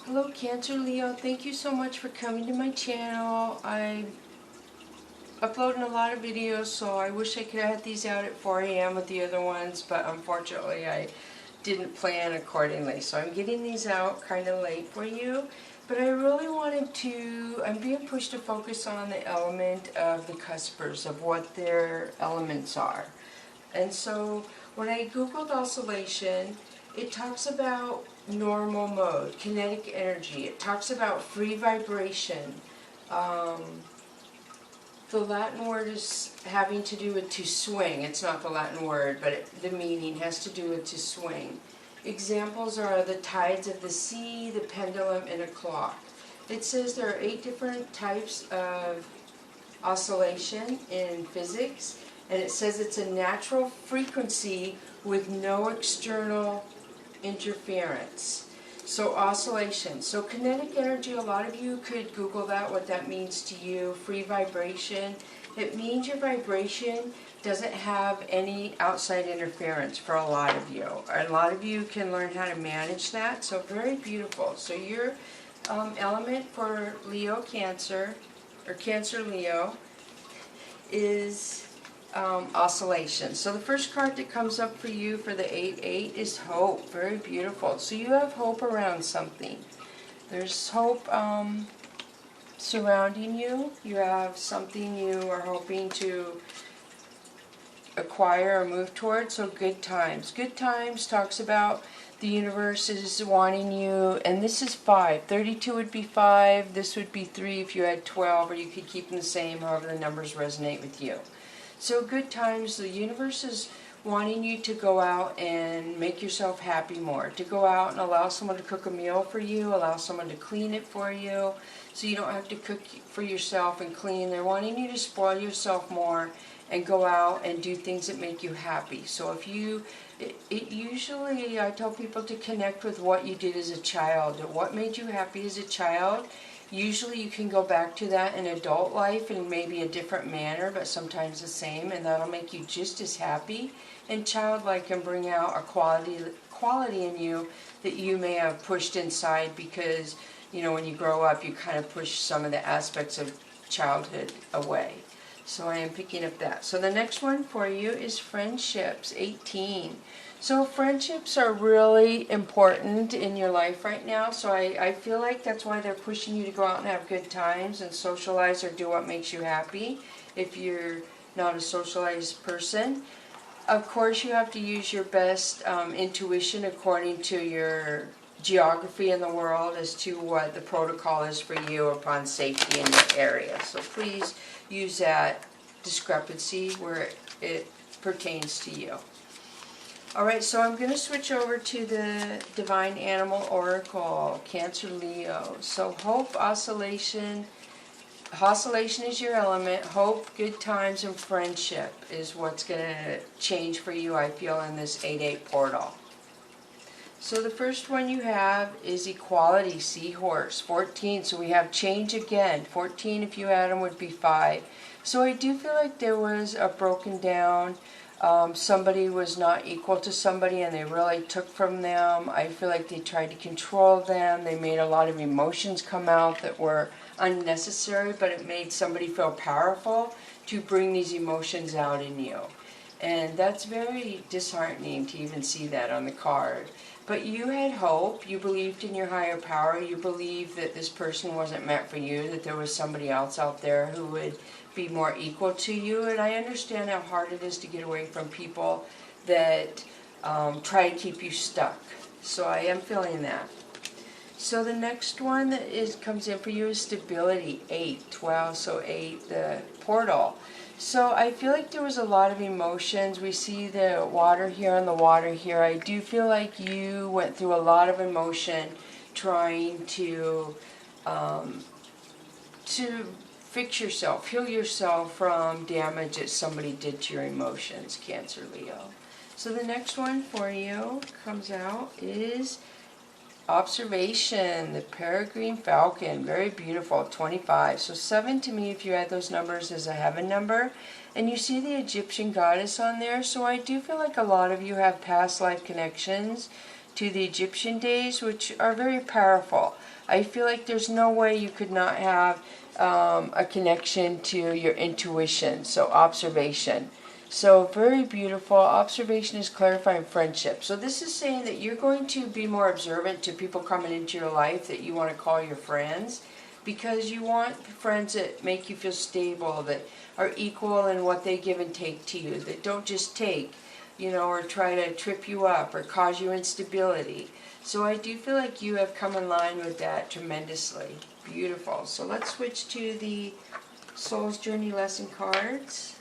Hello Cancer Leo, thank you so much for coming to my channel. I'm uploading a lot of videos, so I wish I could have had these out at 4 a.m. with the other ones, but unfortunately I didn't plan accordingly. So I'm getting these out kind of late for you. But I really wanted to, I'm being pushed to focus on the element of the cuspers, of what their elements are. And so when I googled oscillation, it talks about normal mode, kinetic energy. It talks about free vibration. The Latin word is having to do with to swing. It's not the Latin word, but the meaning has to do with to swing. Examples are the tides of the sea, the pendulum, and a clock. It says there are 8 different types of oscillation in physics, and it says it's a natural frequency with no external interference. So oscillation. So kinetic energy, a lot of you could Google that, what that means to you. Free vibration. It means your vibration doesn't have any outside interference for a lot of you. A lot of you can learn how to manage that. So very beautiful. So your element for Leo Cancer, or Cancer Leo, is oscillation. So the first card that comes up for you for the 8-8 is hope. Very beautiful. So you have hope around something. There's hope surrounding you. You have something you are hoping to acquire or move towards. So good times. Good times talks about the universe is wanting you, and this is 5. 32 would be 5. This would be 3 if you had 12, or you could keep them the same, however the numbers resonate with you. So good times, the universe is wanting you to go out and make yourself happy more. To go out and allow someone to cook a meal for you, allow someone to clean it for you, so you don't have to cook for yourself and clean. They're wanting you to spoil yourself more and go out and do things that make you happy. So if you, usually I tell people to connect with what you did as a child, or what made you happy as a child. Usually you can go back to that in adult life in maybe a different manner, but sometimes the same, and that'll make you just as happy. And childlike can bring out a quality in you that you may have pushed inside because, you know, when you grow up you kind of push some of the aspects of childhood away. So I am picking up that. So the next one for you is friendships, 18. So friendships are really important in your life right now. So I feel like that's why they're pushing you to go out and have good times and socialize or do what makes you happy if you're not a socialized person. Of course, you have to use your best intuition according to your geography in the world as to what the protocol is for you upon safety in your area. So please use that discrepancy where it pertains to you. Alright, so I'm going to switch over to the Divine Animal Oracle, Cancer Leo. So hope, oscillation. Oscillation is your element. Hope, good times, and friendship is what's going to change for you, I feel, in this 8-8 portal. So the first one you have is equality, seahorse, 14. So we have change again. 14, if you add them, would be 5. So I do feel like there was a broken down. Somebody was not equal to somebody and they really took from them. I feel like they tried to control them. They made a lot of emotions come out that were unnecessary, but it made somebody feel powerful to bring these emotions out in you. And that's very disheartening to even see that on the card. But you had hope, you believed in your higher power, you believed that this person wasn't meant for you, that there was somebody else out there who would be more equal to you. And I understand how hard it is to get away from people that try to keep you stuck. So I am feeling that. So the next one that comes in for you is stability, 8, 12, so 8, the portal. So I feel like there was a lot of emotions. We see the water here and the water here. I do feel like you went through a lot of emotion trying to fix yourself, heal yourself from damage that somebody did to your emotions, Cancer Leo. So the next one for you comes out is observation, the peregrine falcon, very beautiful, 25. So 7 to me, if you add those numbers, is a heaven number. And you see the Egyptian goddess on there. So I do feel like a lot of you have past life connections to the Egyptian days, which are very powerful. I feel like there's no way you could not have a connection to your intuition, so observation. So very beautiful. Observation is clarifying friendship. So this is saying that you're going to be more observant to people coming into your life that you want to call your friends, because you want friends that make you feel stable, that are equal in what they give and take to you, that don't just take, you know, or try to trip you up or cause you instability. So I do feel like you have come in line with that tremendously. Beautiful. So let's switch to the Soul's Journey lesson cards.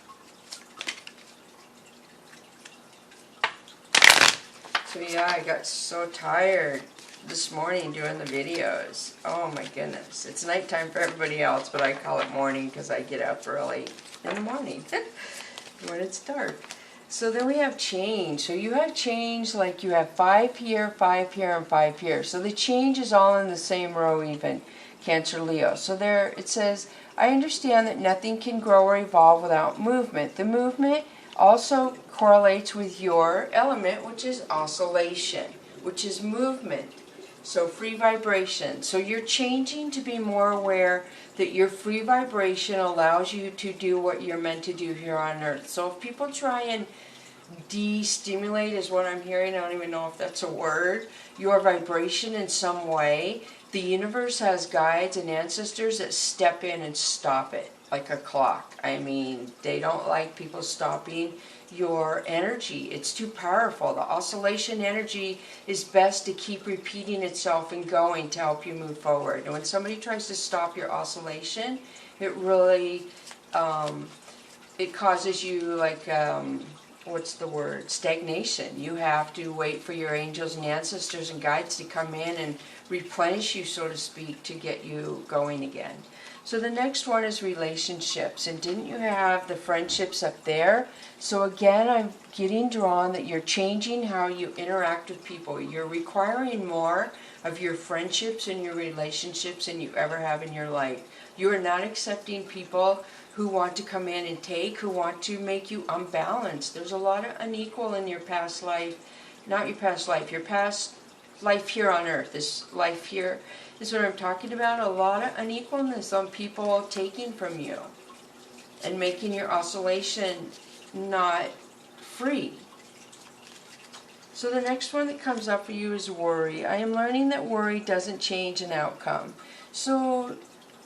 So yeah, I got so tired this morning doing the videos. Oh my goodness. It's nighttime for everybody else, but I call it morning because I get up early in the morning when it's dark. So then we have change. So you have change, like you have 5 here, 5 here, and 5 here. So the change is all in the same row even, Cancer, Leo. So there it says, I understand that nothing can grow or evolve without movement. The movement also correlates with your element, which is oscillation, which is movement. So free vibration. So you're changing to be more aware that your free vibration allows you to do what you're meant to do here on earth. So if people try and de-stimulate, is what I'm hearing, I don't even know if that's a word, your vibration in some way, the universe has guides and ancestors that step in and stop it like a clock. I mean, they don't like people stopping your energy. It's too powerful. The oscillation energy is best to keep repeating itself and going to help you move forward. And when somebody tries to stop your oscillation, it really, it causes you like, what's the word? Stagnation. You have to wait for your angels and ancestors and guides to come in and replenish you, so to speak, to get you going again. So the next one is relationships. And didn't you have the friendships up there? So again, I'm getting drawn that you're changing how you interact with people. You're requiring more of your friendships and your relationships than you ever have in your life. You are not accepting people who want to come in and take, who want to make you unbalanced. There's a lot of unequal in your past life, not your past life, your past life here on earth. This life here is what I'm talking about. A lot of unequalness on people taking from you and making your oscillation not free. So the next one that comes up for you is worry. I am learning that worry doesn't change an outcome. So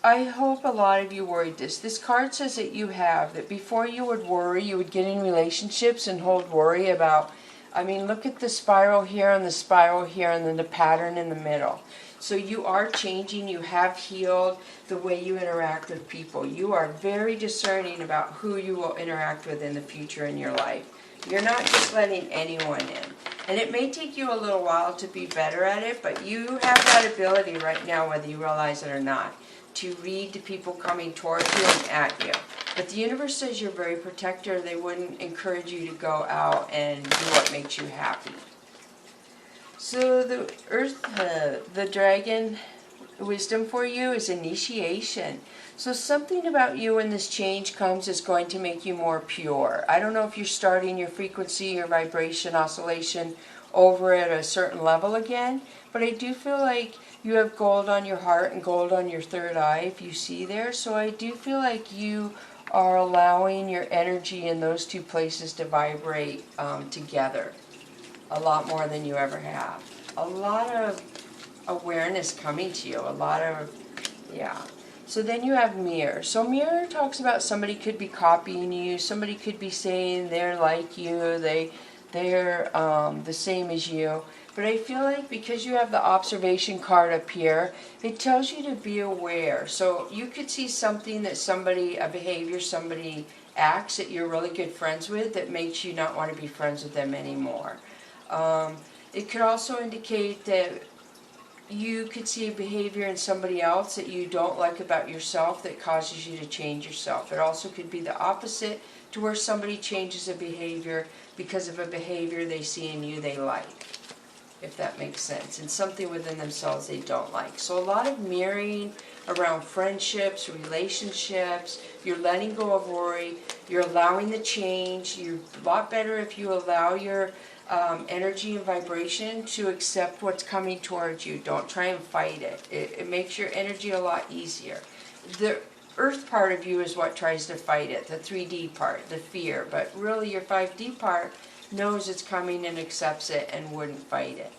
I hope a lot of you worried this. This card says that you have, that before you would worry, you would get in relationships and hold worry about, I mean, look at the spiral here and the spiral here and then the pattern in the middle. So you are changing, you have healed the way you interact with people. You are very discerning about who you will interact with in the future in your life. You're not just letting anyone in. And it may take you a little while to be better at it, but you have that ability right now, whether you realize it or not, to read the people coming towards you and at you. But the universe says you're very protector. They wouldn't encourage you to go out and do what makes you happy. So the earth, the dragon wisdom for you is initiation. So something about you when this change comes is going to make you more pure. I don't know if you're starting your frequency, your vibration, oscillation over at a certain level again, but I do feel like you have gold on your heart and gold on your third eye, if you see there. So I do feel like you are allowing your energy in those two places to vibrate together a lot more than you ever have. A lot of awareness coming to you, a lot of, yeah. So then you have mirror. So mirror talks about somebody could be copying you, somebody could be saying they're like you, they're the same as you. But I feel like because you have the observation card up here, it tells you to be aware. So you could see something that somebody, a behavior somebody acts that you're really good friends with that makes you not want to be friends with them anymore. It could also indicate that you could see a behavior in somebody else that you don't like about yourself that causes you to change yourself. It also could be the opposite, to where somebody changes a behavior because of a behavior they see in you they like, if that makes sense, and something within themselves they don't like. So a lot of mirroring around friendships, relationships. You're letting go of worry. You're allowing the change. You're a lot better if you allow your energy and vibration to accept what's coming towards you. Don't try and fight it. It makes your energy a lot easier. The earth part of you is what tries to fight it, the 3D part, the fear. But really your 5D part knows it's coming and accepts it and wouldn't fight it.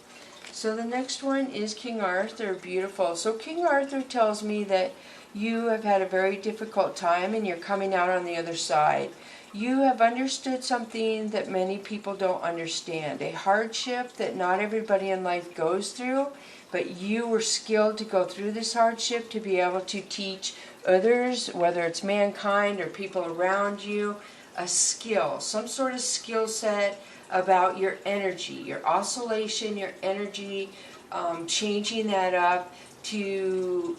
So the next one is King Arthur. Beautiful. So King Arthur tells me that you have had a very difficult time and you're coming out on the other side. You have understood something that many people don't understand. A hardship that not everybody in life goes through, but you were skilled to go through this hardship to be able to teach others, whether it's mankind or people around you, a skill, some sort of skill set about your energy, your oscillation, your energy, changing that up to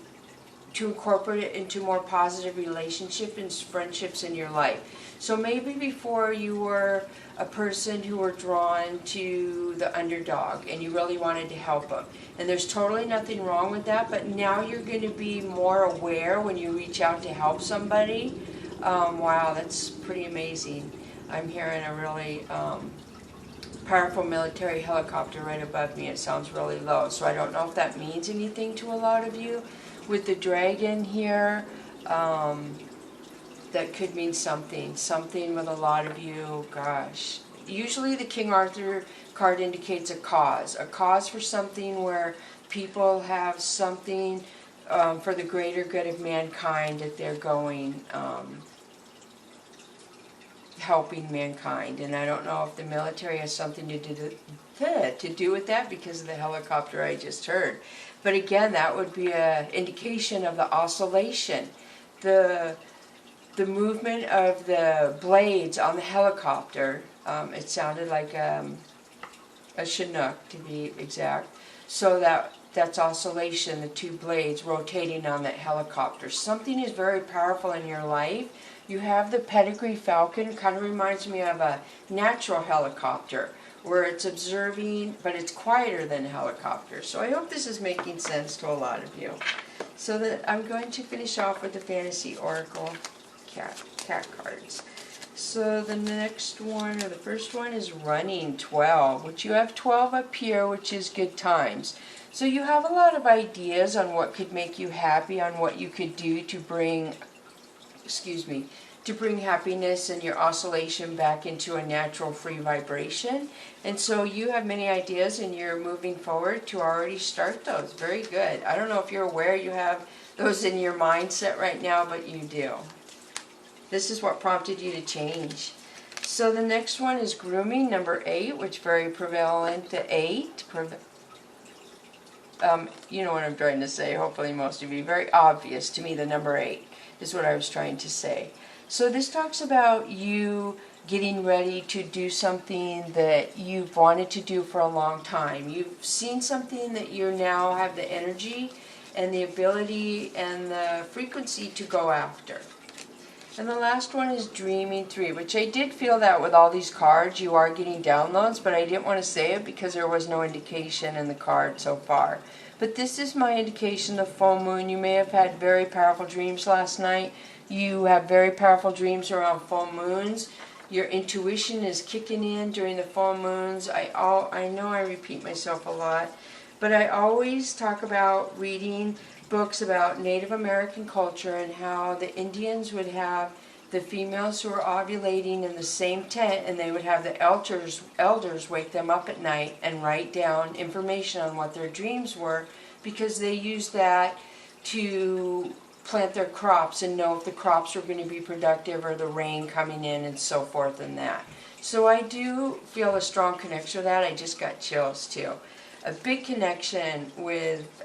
incorporate it into more positive relationships and friendships in your life. So maybe before you were a person who were drawn to the underdog and you really wanted to help them. And there's totally nothing wrong with that, but now you're going to be more aware when you reach out to help somebody. Wow, that's pretty amazing. I'm hearing a really powerful military helicopter right above me. It sounds really low, so I don't know if that means anything to a lot of you. With the dragon here, that could mean something with a lot of you. Gosh, usually the King Arthur card indicates a cause for something where people have something for the greater good of mankind that they're going, helping mankind. And I don't know if the military has something to do with that because of the helicopter I just heard. But again, that would be an indication of the oscillation, the movement of the blades on the helicopter. It sounded like a Chinook, to be exact. So that's oscillation, the two blades rotating on that helicopter. Something is very powerful in your life. You have the pedigree falcon, kind of reminds me of a natural helicopter, where it's observing, but it's quieter than a helicopter. So I hope this is making sense to a lot of you. So that I'm going to finish off with the Fantasy Oracle cat cards. So the next one, or the first one, is running 12, which you have 12 up here, which is good times. So you have a lot of ideas on what could make you happy, on what you could do to bring, to bring happiness and your oscillation back into a natural free vibration. And so you have many ideas and you're moving forward to already start those. Very good. I don't know if you're aware you have those in your mindset right now, but you do. This is what prompted you to change. So the next one is grooming, number 8, which is very prevalent. The 8, you know what I'm trying to say, hopefully most of you. Very obvious to me, the number 8 is what I was trying to say. So this talks about you getting ready to do something that you've wanted to do for a long time. You've seen something that you now have the energy and the ability and the frequency to go after. And the last one is Dreaming 3, which I did feel that with all these cards you are getting downloads, but I didn't want to say it because there was no indication in the card so far. But this is my indication of full moon. You may have had very powerful dreams last night. You have very powerful dreams around full moons. Your intuition is kicking in during the full moons. I know I repeat myself a lot, but I always talk about reading books about Native American culture and how the Indians would have the females who were ovulating in the same tent, and they would have the elders wake them up at night and write down information on what their dreams were, because they used that to plant their crops and know if the crops were going to be productive or the rain coming in and so forth and that. So I do feel a strong connection with that. I just got chills too. A big connection with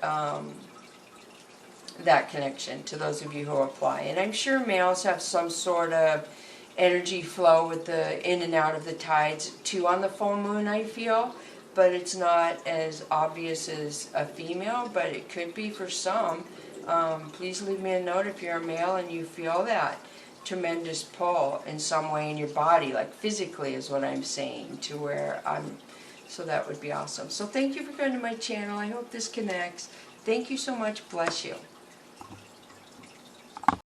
that connection to those of you who apply. And I'm sure males have some sort of energy flow with the in and out of the tides too on the full moon, I feel, but it's not as obvious as a female, but it could be for some. Please leave me a note if you're a male and you feel that tremendous pull in some way in your body, like physically is what I'm saying, to where so that would be awesome. So thank you for coming to my channel. I hope this connects. Thank you so much. Bless you.